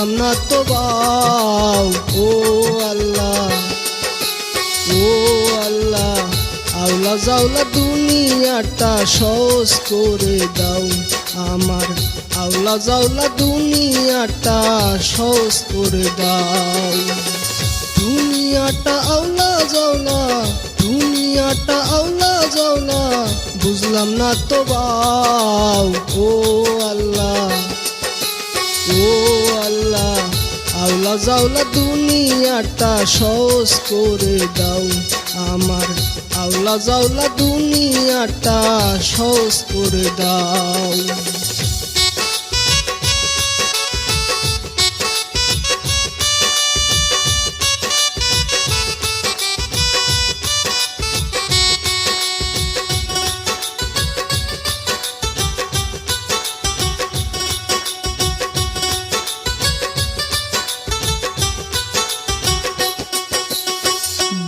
বুঝলাম না তো বাউ। ও আল্লাহ, ও আল্লাহ, আওলা জাওলা দুনিয়াটা সহজ করে দাও আমার, আওলা জাওলা দুনিয়াটা সহজ করে দাও। দুনিয়াটা আওলা জাওলা, দুনিয়াটা আওলা জাওলা, বুঝলাম না তো বাউ। ও আল্লাহ, ও আল্লাহ, আওলা জাওলা দুনিয়াটা সহজ করে দাও আমার, আওলা জাওলা দুনিয়াটা সহজ করে দাও।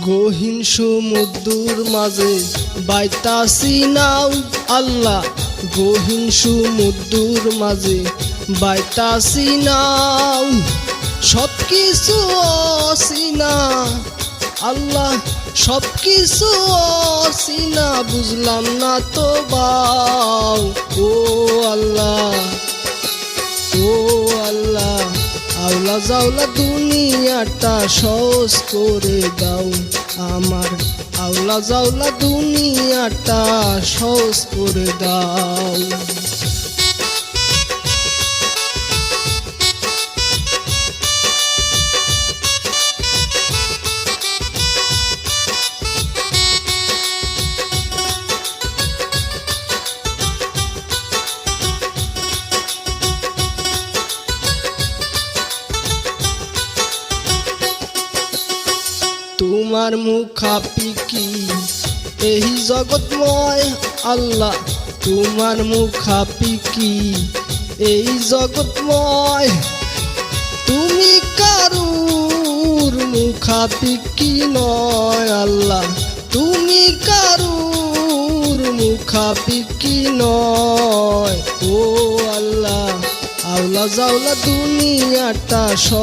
গহীন সমুদ্রের মাঝে বাইতাছি নাও আল্লাহ, গহীন সমুদ্রের মাঝে বাইতাছি নাও। সব কিছু অচিনা আল্লাহ, সব কিছু অচিনা, বুঝলাম না তো বাউ। ও আল্লাহ, ও আল্লাহ, আওলা জাওলা দুনিয়াটা সহজ করে দাও আমার, আওলা জাওলা দুনিয়াটা সহজ করে দাও। তোমার মুখাপিকি এই জগৎময় আল্লাহ, তোমার মুখাপিকি এই জগৎময়, তুমি কারুর মুখাপিকি নয় আল্লাহ, তুমি কারুর মুখাপিকি নয়। ও আল্লাহ, আওলা জাওলা দুনিয়াটা